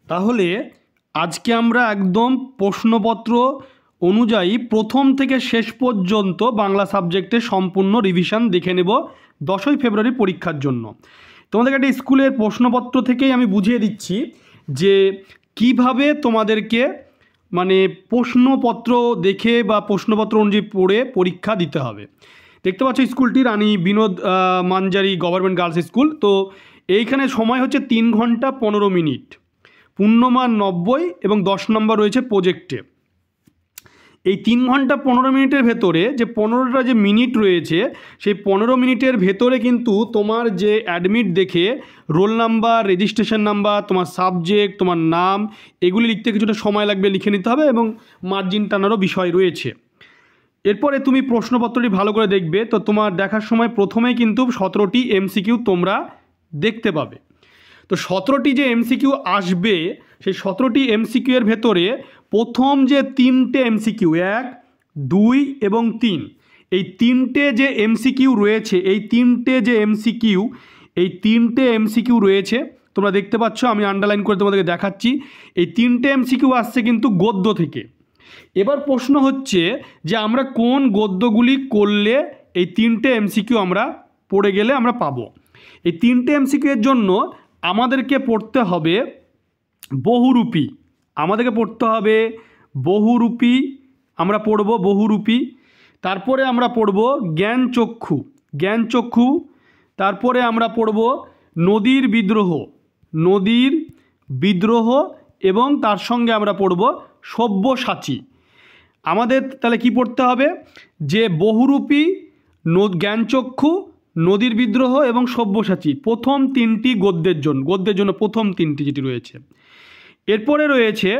তাহলে আজকে আমরা একদম প্রশ্নপত্র অনুযায়ী প্রথম থেকে শেষ পর্যন্ত বাংলা সাবজেক্টে সম্পূর্ণ রিভিশন দেখে নেব 10ই ফেব্রুয়ারি পরীক্ষার জন্য। তোমাদেরকে একটা স্কুলের প্রশ্নপত্র থেকেই আমি বুঝিয়ে দিচ্ছি যে কিভাবে তোমাদেরকে মানে প্রশ্নপত্র দেখে বা প্রশ্নপত্র অনুযায়ী পড়ে পরীক্ষা দিতে হবে। দেখতে পাচ্ছ স্কুলটি রানী বিনোদ মাঞ্জারি গভর্নমেন্ট গার্লস স্কুল। তো এইখানে সময় হচ্ছে 3 ঘন্টা 15 মিনিট, পূর্ণমান 90 এবং 10 নম্বর রয়েছে প্রজেক্টে। এই 3 ঘন্টা 15 মিনিটের ভেতরে যে 15টা যে মিনিট রয়েছে সেই 15 মিনিটের ভেতরে কিন্তু তোমার যে অ্যাডমিট দেখে রোল নাম্বার, রেজিস্ট্রেশন নাম্বার, তোমার সাবজেক্ট, তোমার নাম এগুলি লিখতে কিছুটা সময় লাগবে, লিখে নিতে হবে এবং মার্জিন টানারও বিষয় রয়েছে। এরপরে তুমি প্রশ্নপত্রটি ভালো করে দেখবে। তো তোমার দেখার সময় প্রথমেই কিন্তু 17টি এমসিকিউ তোমরা দেখতে পাবে। তো 17টি যে এমসিকিউ আসবে সেই 17টি এমসিকিউ এর ভেতরে প্রথম যে 3টে এমসিকিউ 1, 2 এবং 3, এই 3টে যে এমসিকিউ রয়েছে, এই 3টে যে এমসিকিউ রয়েছে তোমরা দেখতে পাচ্ছ, আমি আন্ডারলাইন করে তোমাদেরকে দেখাচ্ছি। এই 3টে এমসিকিউ আসছে কিন্তু গদ্য থেকে। এবার প্রশ্ন হচ্ছে যে আমরা কোন গদ্যগুলি করলে এই 3টে এমসিকিউ আমরা পড়ে গেলে আমরা পাবো। এই 3টে এমসিকিউ এর জন্য আমাদেরকে পড়তে হবে বহুরূপী, আমরা পড়ব বহুরূপী। তারপরে আমরা পড়ব জ্ঞানচক্ষু। তারপরে আমরা পড়ব নদীর বিদ্রোহ এবং তার সঙ্গে আমরা পড়ব সব্যসাচী। আমাদের তাহলে কি পড়তে হবে যে বহুরূপী, জ্ঞানচক্ষু, নদীর বিদ্রোহ এবং সব্যসাচী প্রথম 3টি গদ্যের জন্য প্রথম 3টি যেটি রয়েছে। এরপরে রয়েছে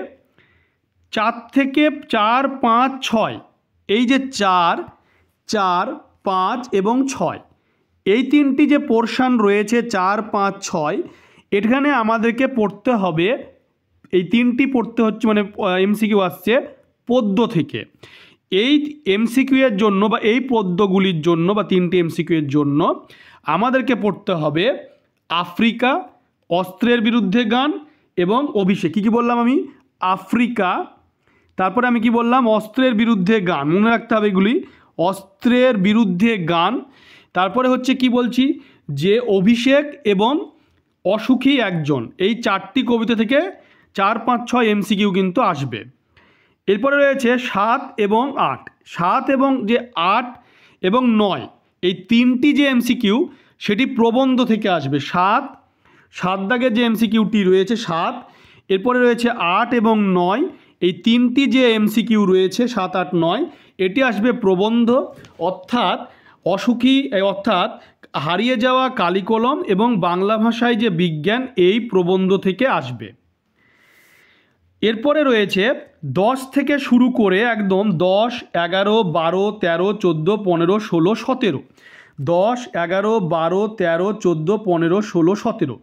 4 থেকে 4, 5, 6, এই যে 4, 5 এবং 6 এই 3টি যে পোরশান রয়েছে 4, 5, 6 এখানে আমাদেরকে পড়তে হবে। এই 3টি পড়তে হচ্ছে মানে এমসিকিউ আসছে পদ্য থেকে। এই এমসিকিউ এর জন্য বা এই পদ্যগুলির জন্য বা 3টি এমসিকিউ এর জন্য আমাদেরকে পড়তে হবে আফ্রিকা, অস্ত্রের বিরুদ্ধে গান এবং অভিষেক। কী বললাম আমি? আফ্রিকা, তারপরে আমি কি বললাম? অস্ত্রের বিরুদ্ধে গান, মনে রাখতে হবে এগুলি, অস্ত্রের বিরুদ্ধে গান। তারপরে হচ্ছে কি বলছি যে অভিষেক এবং অসুখী একজন, এই 4টি কবিতা থেকে 4, 5, 6 এমসিকিউ কিন্তু আসবে। এরপরে রয়েছে 7 এবং 8, 7 এবং যে 8 এবং 9 এই 3টি যে এমসিকিউ সেটি প্রবন্ধ থেকে আসবে। 7 দাগের যে এমসিকিউটি রয়েছে 7, এরপরে রয়েছে 8 এবং 9, এই 3টি যে এমসিকিউ রয়েছে 7, 8, 9 এটি আসবে প্রবন্ধ, অর্থাৎ হারিয়ে যাওয়া কালিকলম এবং বাংলা ভাষায় যে বিজ্ঞান এই প্রবন্ধ থেকে আসবে। এরপরে রয়েছে 10 থেকে শুরু করে একদম 10, 11, 12, 13, 14, 15, 16, 17, 10, 11, 12, 13, 14, 15, 16, 17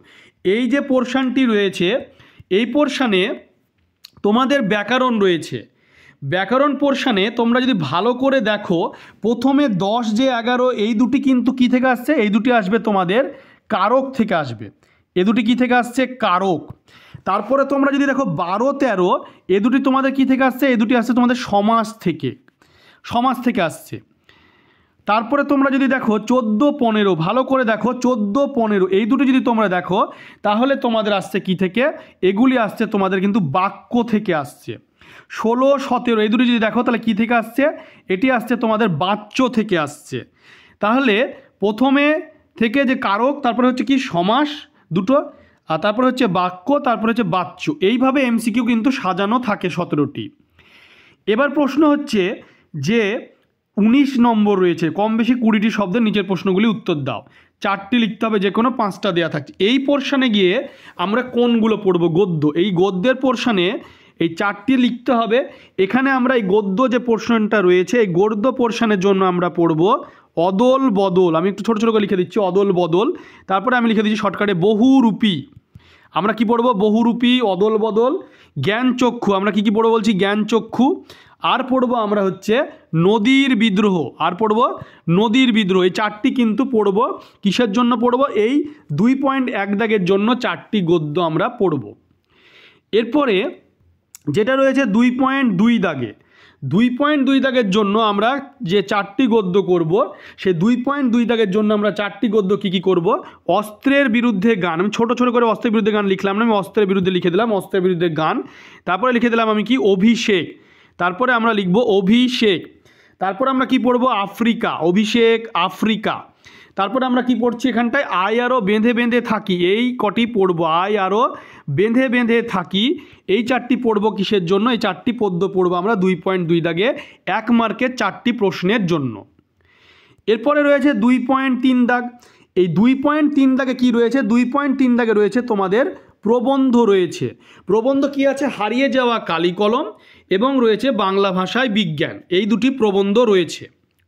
এই যে পোরশানটি রয়েছে এই পোরশানে তোমাদের ব্যাকরণ রয়েছে। ব্যাকরণ পোরশানে তোমরা যদি ভালো করে দেখো প্রথমে 10 যে 11 এই দুটি কিন্তু কী থেকে আসছে? এই দুটি আসবে তোমাদের কারক থেকে আসবে। এ দুটি কী থেকে আসছে? কারক। তারপরে তোমরা যদি দেখো 12, 13 এ দুটি তোমাদের কী থেকে আসছে? এই দুটি আসছে তোমাদের সমাস থেকে আসছে। তারপরে তোমরা যদি দেখো 14, 15 ভালো করে দেখো 14, 15 এই দুটি যদি তোমরা দেখো তাহলে তোমাদের আসছে কি থেকে? এগুলি আসছে তোমাদের কিন্তু বাক্য থেকে আসছে। 16, 17 এই দুটি যদি দেখো তাহলে কি থেকে আসছে? এটি আসছে তোমাদের বাচ্য থেকে আসছে। তাহলে প্রথমে থেকে যে কারক, তারপরে হচ্ছে কি সমাস দুটো, আর তারপরে হচ্ছে বাক্য, তারপরে হচ্ছে বাচ্য, এইভাবে এমসিকিউ কিন্তু সাজানো থাকে 17টি। এবার প্রশ্ন হচ্ছে যে 19 নম্বর রয়েছে, কম বেশি 20টি শব্দের নিচের প্রশ্নগুলি উত্তর দাও। 4টি লিখতে হবে, যে কোনো 5টা দেওয়া থাকছে। এই পোরশানে গিয়ে আমরা কোনগুলো পড়বো? গদ্য। এই গদ্যের পোরশানে এই 4টি লিখতে হবে। এখানে আমরা এই গদ্য যে পোরশনটা রয়েছে এই গদ্য পোরশানের জন্য আমরা পড়ব অদল বদল। আমি একটু ছোটো ছোটো করে লিখে দিচ্ছি অদল বদল। তারপরে আমি লিখে দিচ্ছি শর্টকাটে বহুরূপী। আমরা কি পড়ব? বহুরূপী, অদল বদল, জ্ঞানচক্ষু। আমরা কি পড়ব বলছি? জ্ঞানচক্ষু। আর পড়ব আমরা হচ্ছে নদীর বিদ্রোহ। এই 4টি কিন্তু পড়ব। কিসের জন্য পড়ব? এই 2.1 দাগের জন্য 4টি গদ্য আমরা পড়ব। এরপরে যেটা রয়েছে 2.2 দাগে, 2.2 দাগের জন্য আমরা যে 4টি গদ্য করব, সেই 2.2 দাগের জন্য আমরা 4টি গদ্য কী করব? অস্ত্রের বিরুদ্ধে গান। আমি ছোট ছোট করে অস্ত্রের বিরুদ্ধে গান লিখলাম না, আমি অস্ত্রের বিরুদ্ধে লিখে দিলাম অস্ত্রের বিরুদ্ধে গান। তারপরে লিখে দিলাম আমি কি? অভিষেক। তারপরে আমরা লিখব অভিষেক। তারপরে আমরা কি পড়ব? আফ্রিকা, অভিষেক, আফ্রিকা। তারপরে আমরা কি পড়ছি এখানটায়? আয় আরও বেঁধে বেঁধে থাকি, এই কটি পড়ব। আয় আরও বেঁধে বেঁধে থাকি, এই 4টি পড়ব কিসের জন্য? এই 4টি পদ্য পড়ব আমরা 2.2 দাগে 1 মার্কের 4টি প্রশ্নের জন্য। এরপরে রয়েছে 2.3 দাগ। এই 2.3 দাগে কি রয়েছে? 2.3 দাগে রয়েছে তোমাদের প্রবন্ধ রয়েছে। প্রবন্ধ কি আছে? হারিয়ে যাওয়া কালি কলম এবং রয়েছে বাংলা ভাষায় বিজ্ঞান, এই দুটি প্রবন্ধ রয়েছে।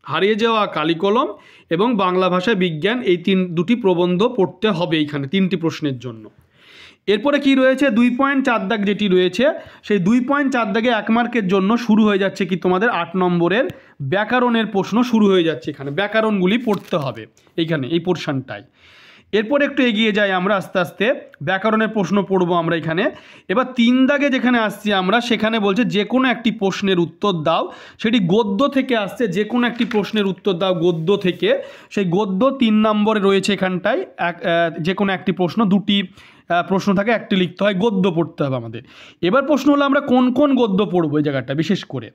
হারিয়ে যাওয়া কালি কলম এবং বাংলা ভাষায় বিজ্ঞান, এই দুটি প্রবন্ধ পড়তে হবে এইখানে 3টি প্রশ্নের জন্য। এরপরে কি রয়েছে? 2.4 দাগ যেটি রয়েছে, সেই 2.4 দাগে 1 মার্কের জন্য শুরু হয়ে যাচ্ছে কি তোমাদের 8 নম্বরের ব্যাকরণের প্রশ্ন শুরু হয়ে যাচ্ছে। এখানে ব্যাকরণগুলি পড়তে হবে এইখানে, এই পোর্শনটায়। এরপর একটু এগিয়ে যাই আমরা আস্তে আস্তে, ব্যাকরণের প্রশ্ন পড়বো আমরা এখানে। এবার 3 দাগে যেখানে আসছি আমরা, সেখানে বলছে যে কোনো একটি প্রশ্নের উত্তর দাও, সেটি গদ্য থেকে আসছে। যে কোনো একটি প্রশ্নের উত্তর দাও গদ্য থেকে, সেই গদ্য 3 নম্বরে রয়েছে এখানটায়। যে কোনো একটি প্রশ্ন, 2টি প্রশ্ন থাকে, একটি লিখতে হয়, গদ্য পড়তে হবে আমাদের। এবার প্রশ্ন হলো আমরা কোন কোন গদ্য পড়বো এই জায়গাটা বিশেষ করে।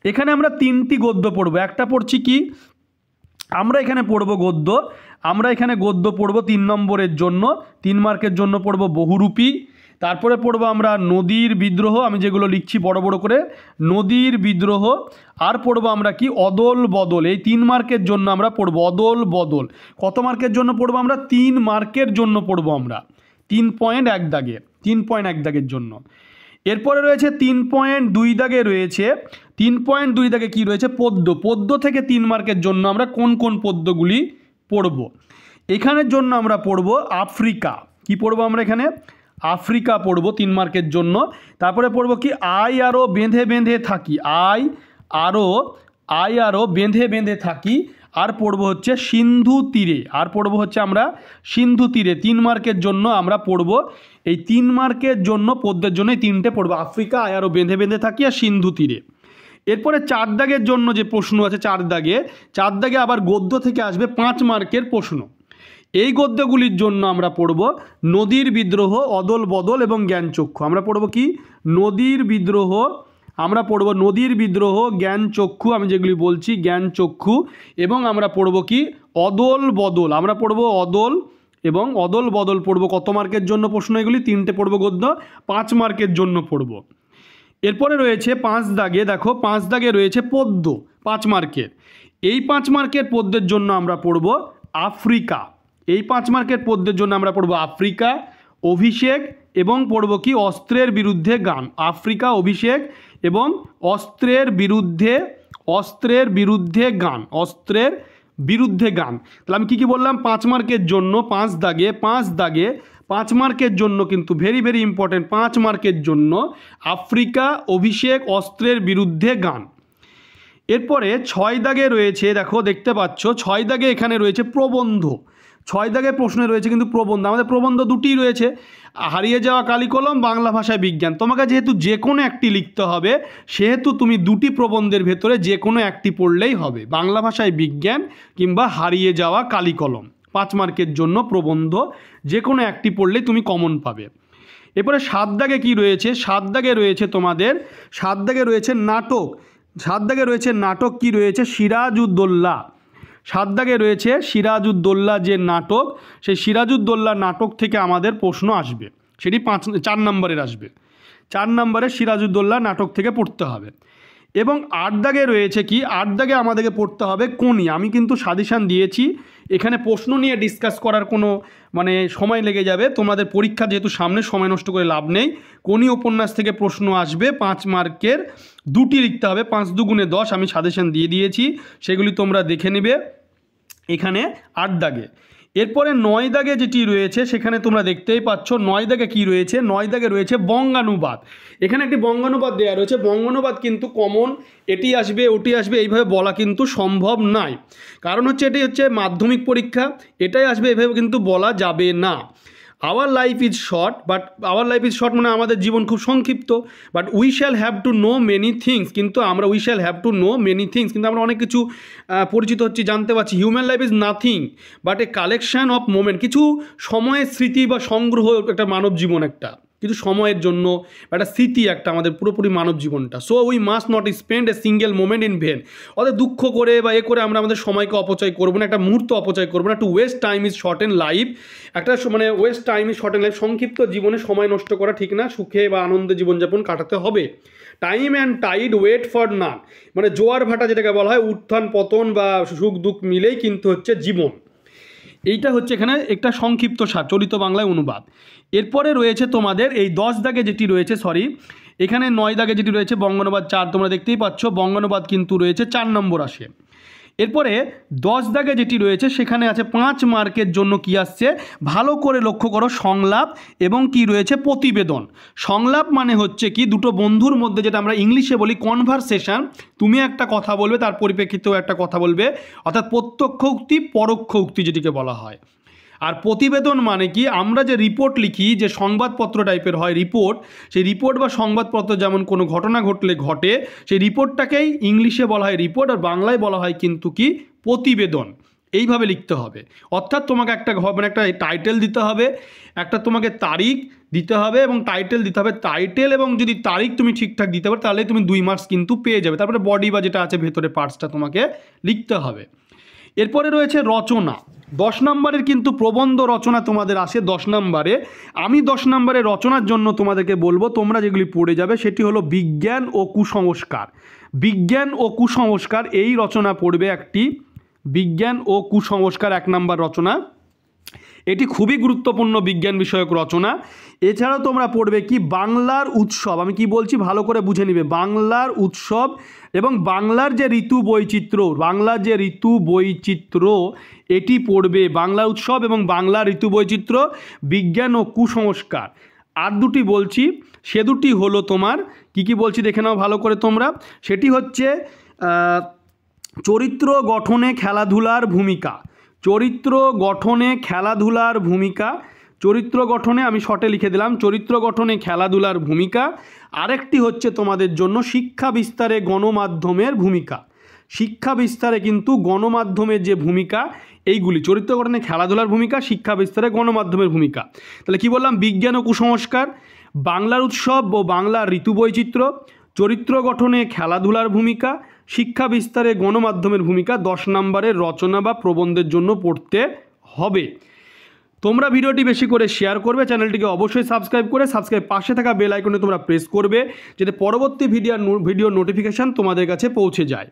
এখানে আমরা 3টি গদ্য পড়বো। একটা পড়ছি কি? আমরা এখানে পড়ব গদ্য। আমরা এখানে গদ্য পড়ব 3 নম্বরের জন্য, 3 মার্কের জন্য পড়ব বহুরূপী। তারপরে পড়ব আমরা নদীর বিদ্রোহ, আমি যেগুলো লিখছি বড় বড় করে, নদীর বিদ্রোহ। আর পড়ব আমরা কি? অদল বদল। এই 3 মার্কের জন্য আমরা পড়ব অদল বদল। কত মার্কের জন্য পড়ব আমরা? 3 মার্কের জন্য পড়ব আমরা 3.1 দাগে, 3.1 দাগের জন্য। এরপরে রয়েছে 3.2 দাগে রয়েছে, 3.2 দাগে কি রয়েছে? পদ্য। পদ্য থেকে 3 মার্কের জন্য আমরা কোন কোন পদ্যগুলি পড়ব? এখানের জন্য আমরা পড়ব আফ্রিকা। কি পড়ব আমরা এখানে? আফ্রিকা পড়ব 3 মার্কের জন্য। তারপরে পড়ব কি? আয় আরও বেঁধে বেঁধে থাকি, আয় আরও বেঁধে বেঁধে থাকি। আর পড়ব হচ্ছে সিন্ধু তীরে, আর পড়ব হচ্ছে আমরা সিন্ধু তীরে। 3 মার্কের জন্য আমরা পড়ব এই 3 মার্কের জন্য পদ্যের জন্য এই 3টে পড়ব, আফ্রিকা, আয় আরও বেঁধে বেঁধে থাকি আর সিন্ধু তীরে। এরপরে 4 দাগের জন্য যে প্রশ্ন আছে, 4 দাগে আবার গদ্য থেকে আসবে 5 মার্কের প্রশ্ন। এই গদ্যগুলির জন্য আমরা পড়ব নদীর বিদ্রোহ, অদল বদল এবং জ্ঞানচক্ষু। আমরা পড়ব কি? নদীর বিদ্রোহ, আমরা পড়ব নদীর বিদ্রোহ, জ্ঞানচক্ষু, আমি যেগুলি বলছি জ্ঞানচক্ষু। এবং আমরা পড়ব কি? অদল বদল। আমরা পড়ব অদল এবং অদল বদল পড়ব। কত মার্কের জন্য প্রশ্ন এগুলি? 3টে পড়ব গদ্য, 5 মার্কের জন্য পড়ব। এরপরে রয়েছে 5 দাগে, দেখো 5 দাগে রয়েছে পদ্য 5 মার্কের। এই 5 মার্কের পদ্যের জন্য আমরা পড়ব আফ্রিকা। এই 5 মার্কের পদ্যের জন্য আমরা পড়ব আফ্রিকা, অভিষেক এবং পড়ব কি? অস্ত্রের বিরুদ্ধে গান। আফ্রিকা, অভিষেক এবং অস্ত্রের বিরুদ্ধে গান, অস্ত্রের বিরুদ্ধে গান। তাহলে আমি কি বললাম? 5 মার্কের জন্য 5 দাগে 5 মার্কের জন্য কিন্তু ভেরি ভেরি ইম্পর্টেন্ট, 5 মার্কের জন্য আফ্রিকা, অভিষেক, অস্ত্রের বিরুদ্ধে গান। এরপরে 6 দাগে রয়েছে, দেখো দেখতে পাচ্ছ 6 দাগে এখানে রয়েছে প্রবন্ধ। 6 দাগের প্রশ্নে রয়েছে কিন্তু প্রবন্ধ। আমাদের প্রবন্ধ 2টি রয়েছে, হারিয়ে যাওয়া কালি কলম, বাংলা ভাষায় বিজ্ঞান। তোমাকে যেহেতু যে কোনো একটি লিখতে হবে, সেহেতু তুমি 2টি প্রবন্ধের ভেতরে যে কোনো একটি পড়লেই হবে, বাংলা ভাষায় বিজ্ঞান কিংবা হারিয়ে যাওয়া কালি কলম। 5 মার্কের জন্য প্রবন্ধ যে কোনো একটি পড়লেই তুমি কমন পাবে। এরপরে 7 দাগে কি রয়েছে? 7 দাগে রয়েছে তোমাদের 7 দাগে রয়েছে নাটক। 7 দাগে রয়েছে নাটক, কি রয়েছে? সিরাজউদ্দৌলা। 7 দাগে রয়েছে সিরাজউদ্দৌলা যে নাটক, সেই সিরাজউদ্দৌলা নাটক থেকে আমাদের প্রশ্ন আসবে, সেটি 4 নম্বরের আসবে। 4 নম্বরে সিরাজউদ্দৌলা নাটক থেকে পড়তে হবে। এবং 8 দাগে রয়েছে কি? 8 দাগে আমাদেরকে পড়তে হবে কোনি। আমি কিন্তু সাজেশান দিয়েছি, এখানে প্রশ্ন নিয়ে ডিসকাস করার কোনো সময় লেগে যাবে। তোমাদের পরীক্ষা যেহেতু সামনে, সময় নষ্ট করে লাভ নেই। কোনি উপন্যাস থেকে প্রশ্ন আসবে 5 মার্কের, 2টি লিখতে হবে, 5 দুগুণে 10, আমি সাজেশান দিয়ে দিয়েছি, সেগুলি তোমরা দেখে নেবে এখানে 8 দাগে। এরপরে 9 দাগে যেটি রয়েছে, সেখানে তোমরা দেখতেই পাচ্ছ 9 দাগে কি রয়েছে? 9 দাগে রয়েছে বঙ্গানুবাদ। এখানে একটি বঙ্গানুবাদ দেওয়া রয়েছে। বঙ্গানুবাদ কিন্তু কমন, এটি আসবে ওটি আসবে এইভাবে বলা কিন্তু সম্ভব নয়, কারণ হচ্ছে এটি হচ্ছে মাধ্যমিক পরীক্ষা, এটাই আসবে এভাবে কিন্তু বলা যাবে না। Our life is short, but our life is short মানে আমাদের জীবন খুব সংক্ষিপ্ত, but we shall have to know many things, কিন্তু আমরা we shall have to know many things, কিন্তু আমরা অনেক কিছু পরিচিত হচ্ছি, জানতে পারছি। Human life is nothing but a collection of moment, কিছু সময়ের স্মৃতি বা সংগ্রহ একটা মানব জীবন, একটা কিছু সময়ের জন্য একটা স্মৃতি একটা আমাদের পুরোপুরি মানব জীবনটা। So we must not spend a single moment in when, অর্থাৎ দুঃখ করে বা করে আমরা আমাদের সময়কে অপচয় করবো না, একটা মুহূর্ত অপচয় করবো না। To waste time is short in life, একটা মানে waste time is short in life, সংক্ষিপ্ত জীবনে সময় নষ্ট করা ঠিক না, সুখে বা আনন্দে জীবনযাপন কাটাতে হবে। Time and tide wait for none, মানে জোয়ার ভাটা যেটাকে বলা হয়, উত্থান পতন বা সুখ দুঃখ মিলেই কিন্তু হচ্ছে জীবন। এইটা হচ্ছে এখানে একটা সংক্ষিপ্ত সার চলিত বাংলায় অনুবাদ। এরপরে রয়েছে তোমাদের এই 10 দাগে যেটি রয়েছে, এখানে 9 দাগে যেটি রয়েছে বঙ্গানুবাদ 4, তোমরা দেখতেই পাচ্ছ বঙ্গানুবাদ কিন্তু রয়েছে 4 নম্বর আসে। এরপরে 10 দাগে যেটি রয়েছে সেখানে আছে 5 মার্কের জন্য কি আসছে, ভালো করে লক্ষ্য করো, সংলাপ এবং কি রয়েছে প্রতিবেদন। সংলাপ মানে হচ্ছে কি দুটো বন্ধুর মধ্যে, যেটা আমরা ইংলিশে বলি কনভারসেশন, তুমি একটা কথা বলবে তার পরিপ্রেক্ষিতেও একটা কথা বলবে, অর্থাৎ প্রত্যক্ষ উক্তি পরোক্ষ উক্তি যেটিকে বলা হয়। আর প্রতিবেদন মানে কি, আমরা যে রিপোর্ট লিখি, যে সংবাদপত্র টাইপের হয় রিপোর্ট, সেই রিপোর্ট বা সংবাদপত্র যেমন কোনো ঘটনা ঘটলে ঘটে, সেই রিপোর্টটাকেই ইংলিশে বলা হয় রিপোর্ট, আর বাংলায় বলা হয় কিন্তু কি প্রতিবেদন। এইভাবে লিখতে হবে, অর্থাৎ তোমাকে একটা মানে একটা টাইটেল দিতে হবে, একটা তোমাকে তারিখ দিতে হবে এবং টাইটেল দিতে হবে। টাইটেল এবং যদি তারিখ তুমি ঠিকঠাক দিতে পারো তাহলে তুমি 2 মার্কস কিন্তু পেয়ে যাবে। তারপরে বডি বা যেটা আছে ভেতরে পার্টসটা তোমাকে লিখতে হবে। এরপরে রয়েছে রচনা, 10 নম্বরের কিন্তু প্রবন্ধ রচনা তোমাদের আসে 10 নম্বরে। আমি 10 নম্বরে রচনার জন্য তোমাদেরকে বলবো, তোমরা যেগুলি পড়ে যাবে সেটি হলো বিজ্ঞান ও কুসংস্কার। বিজ্ঞান ও কুসংস্কার এই রচনা পড়বে একটি, বিজ্ঞান ও কুসংস্কার 1 নম্বর রচনা, এটি খুবই গুরুত্বপূর্ণ বিজ্ঞান বিষয়ক রচনা। এছাড়াও তোমরা পড়বে কি বাংলার উৎসব, আমি কি বলছি ভালো করে বুঝে নিবে, বাংলার উৎসব এবং বাংলার যে ঋতু বৈচিত্র্য, বাংলার যে ঋতু বৈচিত্র্য এটি পড়বে, বাংলার উৎসব এবং বাংলার ঋতু বৈচিত্র্য, বিজ্ঞান ও কুসংস্কার। আর দুটি বলছি, সে দুটি হলো তোমার কি বলছি দেখে নাও ভালো করে তোমরা, সেটি হচ্ছে চরিত্র গঠনে খেলাধুলার ভূমিকা, চরিত্র গঠনে খেলাধুলার ভূমিকা, চরিত্র গঠনে আমি শর্টে লিখে দিলাম চরিত্র গঠনে খেলাধুলার ভূমিকা। আরেকটি হচ্ছে তোমাদের জন্য শিক্ষা বিস্তারে গণমাধ্যমের ভূমিকা, শিক্ষা বিস্তারে কিন্তু গণমাধ্যমের যে ভূমিকা, এইগুলি চরিত্র গঠনে খেলাধুলার ভূমিকা, শিক্ষা বিস্তারে গণমাধ্যমের ভূমিকা। তাহলে কি বললাম, বিজ্ঞান ও কুসংস্কার, বাংলার উৎসব ও বাংলার ঋতু বৈচিত্র্য, চরিত্র গঠনে খেলাধুলার ভূমিকা, শিক্ষা বিস্তারে গণমাধ্যমের ভূমিকা 10 নম্বরের রচনা বা প্রবন্ধের জন্য পড়তে হবে। তোমরা ভিডিওটি বেশি করে শেয়ার করবে, চ্যানেলটিকে অবশ্যই সাবস্ক্রাইব করে পাশে থাকা বেল আইকনে তোমরা প্রেস করবে, যাতে পরবর্তী ভিডিওর নোটিফিকেশান তোমাদের কাছে পৌঁছে যায়।